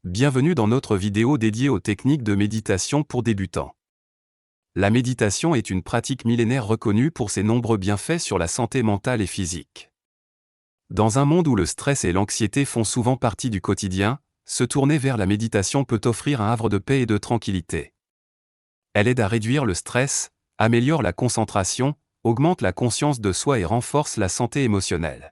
Bienvenue dans notre vidéo dédiée aux techniques de méditation pour débutants. La méditation est une pratique millénaire reconnue pour ses nombreux bienfaits sur la santé mentale et physique. Dans un monde où le stress et l'anxiété font souvent partie du quotidien, se tourner vers la méditation peut offrir un havre de paix et de tranquillité. Elle aide à réduire le stress, améliore la concentration, augmente la conscience de soi et renforce la santé émotionnelle.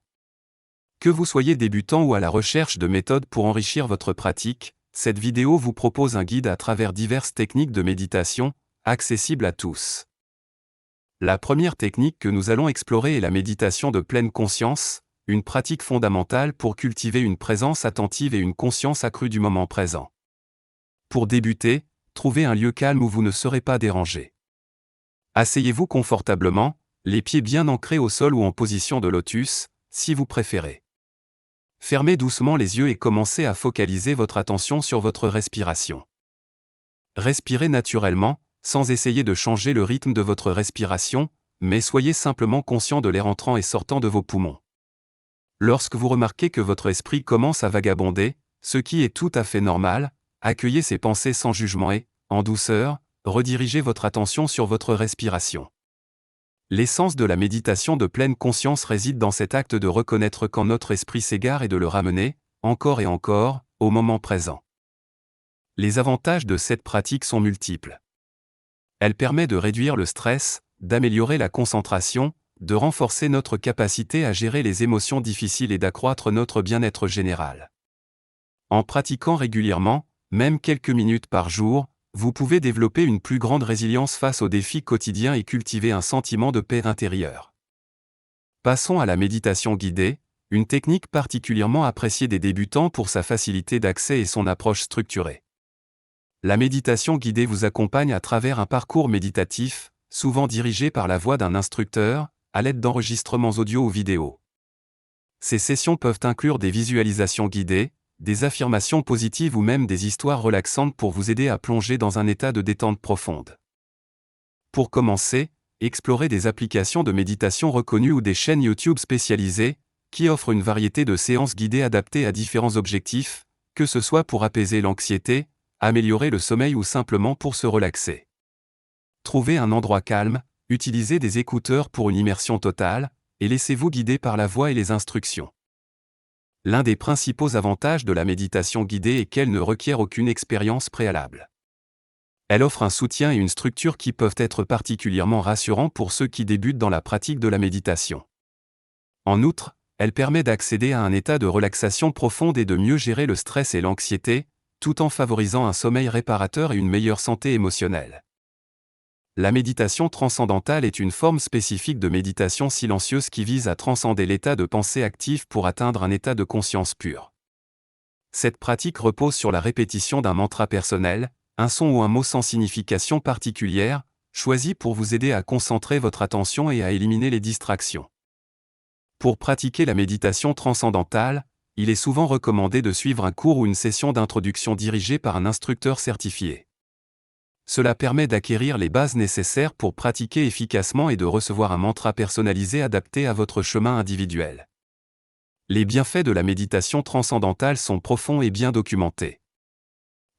Que vous soyez débutant ou à la recherche de méthodes pour enrichir votre pratique, cette vidéo vous propose un guide à travers diverses techniques de méditation, accessibles à tous. La première technique que nous allons explorer est la méditation de pleine conscience, une pratique fondamentale pour cultiver une présence attentive et une conscience accrue du moment présent. Pour débuter, trouvez un lieu calme où vous ne serez pas dérangé. Asseyez-vous confortablement, les pieds bien ancrés au sol ou en position de lotus, si vous préférez. Fermez doucement les yeux et commencez à focaliser votre attention sur votre respiration. Respirez naturellement, sans essayer de changer le rythme de votre respiration, mais soyez simplement conscient de l'air entrant et sortant de vos poumons. Lorsque vous remarquez que votre esprit commence à vagabonder, ce qui est tout à fait normal, accueillez ces pensées sans jugement et, en douceur, redirigez votre attention sur votre respiration. L'essence de la méditation de pleine conscience réside dans cet acte de reconnaître quand notre esprit s'égare et de le ramener, encore et encore, au moment présent. Les avantages de cette pratique sont multiples. Elle permet de réduire le stress, d'améliorer la concentration, de renforcer notre capacité à gérer les émotions difficiles et d'accroître notre bien-être général. En pratiquant régulièrement, même quelques minutes par jour, vous pouvez développer une plus grande résilience face aux défis quotidiens et cultiver un sentiment de paix intérieure. Passons à la méditation guidée, une technique particulièrement appréciée des débutants pour sa facilité d'accès et son approche structurée. La méditation guidée vous accompagne à travers un parcours méditatif, souvent dirigé par la voix d'un instructeur, à l'aide d'enregistrements audio ou vidéo. Ces sessions peuvent inclure des visualisations guidées, des affirmations positives ou même des histoires relaxantes pour vous aider à plonger dans un état de détente profonde. Pour commencer, explorez des applications de méditation reconnues ou des chaînes YouTube spécialisées, qui offrent une variété de séances guidées adaptées à différents objectifs, que ce soit pour apaiser l'anxiété, améliorer le sommeil ou simplement pour se relaxer. Trouvez un endroit calme, utilisez des écouteurs pour une immersion totale, et laissez-vous guider par la voix et les instructions. L'un des principaux avantages de la méditation guidée est qu'elle ne requiert aucune expérience préalable. Elle offre un soutien et une structure qui peuvent être particulièrement rassurants pour ceux qui débutent dans la pratique de la méditation. En outre, elle permet d'accéder à un état de relaxation profonde et de mieux gérer le stress et l'anxiété, tout en favorisant un sommeil réparateur et une meilleure santé émotionnelle. La méditation transcendantale est une forme spécifique de méditation silencieuse qui vise à transcender l'état de pensée active pour atteindre un état de conscience pure. Cette pratique repose sur la répétition d'un mantra personnel, un son ou un mot sans signification particulière, choisi pour vous aider à concentrer votre attention et à éliminer les distractions. Pour pratiquer la méditation transcendantale, il est souvent recommandé de suivre un cours ou une session d'introduction dirigée par un instructeur certifié. Cela permet d'acquérir les bases nécessaires pour pratiquer efficacement et de recevoir un mantra personnalisé adapté à votre chemin individuel. Les bienfaits de la méditation transcendantale sont profonds et bien documentés.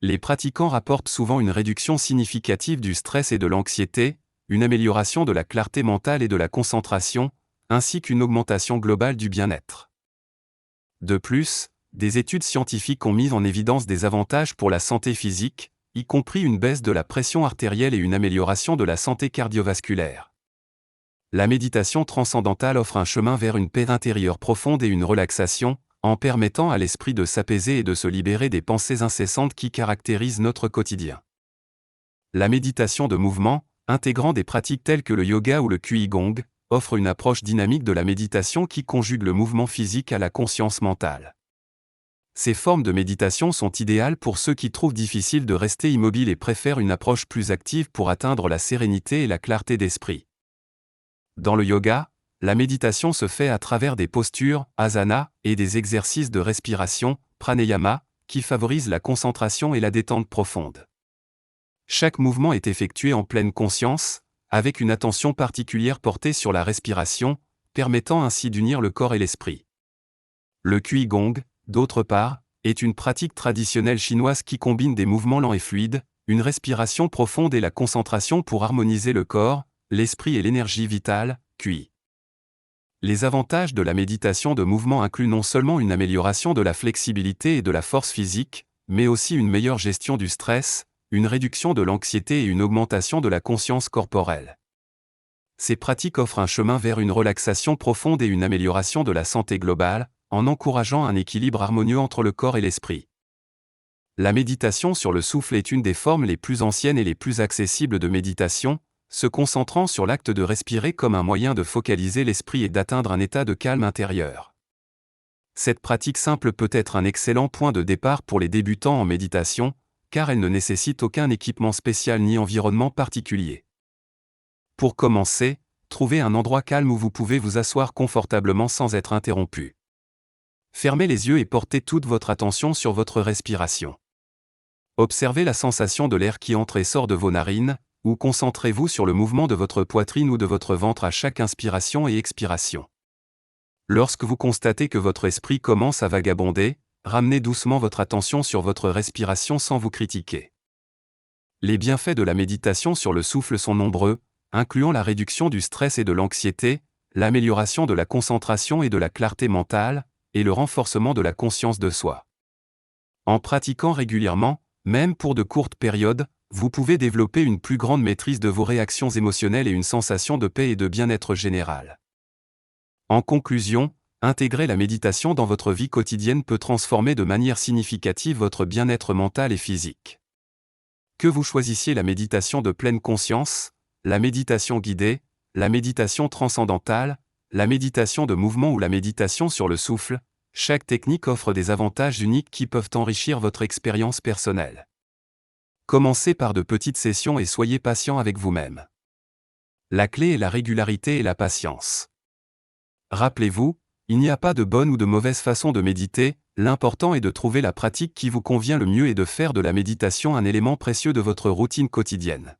Les pratiquants rapportent souvent une réduction significative du stress et de l'anxiété, une amélioration de la clarté mentale et de la concentration, ainsi qu'une augmentation globale du bien-être. De plus, des études scientifiques ont mis en évidence des avantages pour la santé physique, y compris une baisse de la pression artérielle et une amélioration de la santé cardiovasculaire. La méditation transcendantale offre un chemin vers une paix intérieure profonde et une relaxation, en permettant à l'esprit de s'apaiser et de se libérer des pensées incessantes qui caractérisent notre quotidien. La méditation de mouvement, intégrant des pratiques telles que le yoga ou le qigong, offre une approche dynamique de la méditation qui conjugue le mouvement physique à la conscience mentale. Ces formes de méditation sont idéales pour ceux qui trouvent difficile de rester immobile et préfèrent une approche plus active pour atteindre la sérénité et la clarté d'esprit. Dans le yoga, la méditation se fait à travers des postures, asana, et des exercices de respiration, pranayama, qui favorisent la concentration et la détente profonde. Chaque mouvement est effectué en pleine conscience, avec une attention particulière portée sur la respiration, permettant ainsi d'unir le corps et l'esprit. Le qigong, d'autre part, est une pratique traditionnelle chinoise qui combine des mouvements lents et fluides, une respiration profonde et la concentration pour harmoniser le corps, l'esprit et l'énergie vitale, QI. Les avantages de la méditation de mouvement incluent non seulement une amélioration de la flexibilité et de la force physique, mais aussi une meilleure gestion du stress, une réduction de l'anxiété et une augmentation de la conscience corporelle. Ces pratiques offrent un chemin vers une relaxation profonde et une amélioration de la santé globale, en encourageant un équilibre harmonieux entre le corps et l'esprit. La méditation sur le souffle est une des formes les plus anciennes et les plus accessibles de méditation, se concentrant sur l'acte de respirer comme un moyen de focaliser l'esprit et d'atteindre un état de calme intérieur. Cette pratique simple peut être un excellent point de départ pour les débutants en méditation, car elle ne nécessite aucun équipement spécial ni environnement particulier. Pour commencer, trouvez un endroit calme où vous pouvez vous asseoir confortablement sans être interrompu. Fermez les yeux et portez toute votre attention sur votre respiration. Observez la sensation de l'air qui entre et sort de vos narines, ou concentrez-vous sur le mouvement de votre poitrine ou de votre ventre à chaque inspiration et expiration. Lorsque vous constatez que votre esprit commence à vagabonder, ramenez doucement votre attention sur votre respiration sans vous critiquer. Les bienfaits de la méditation sur le souffle sont nombreux, incluant la réduction du stress et de l'anxiété, l'amélioration de la concentration et de la clarté mentale, et le renforcement de la conscience de soi. En pratiquant régulièrement, même pour de courtes périodes, vous pouvez développer une plus grande maîtrise de vos réactions émotionnelles et une sensation de paix et de bien-être général. En conclusion, intégrer la méditation dans votre vie quotidienne peut transformer de manière significative votre bien-être mental et physique. Que vous choisissiez la méditation de pleine conscience, la méditation guidée, la méditation transcendantale, la méditation de mouvement ou la méditation sur le souffle, chaque technique offre des avantages uniques qui peuvent enrichir votre expérience personnelle. Commencez par de petites sessions et soyez patient avec vous-même. La clé est la régularité et la patience. Rappelez-vous, il n'y a pas de bonne ou de mauvaise façon de méditer, l'important est de trouver la pratique qui vous convient le mieux et de faire de la méditation un élément précieux de votre routine quotidienne.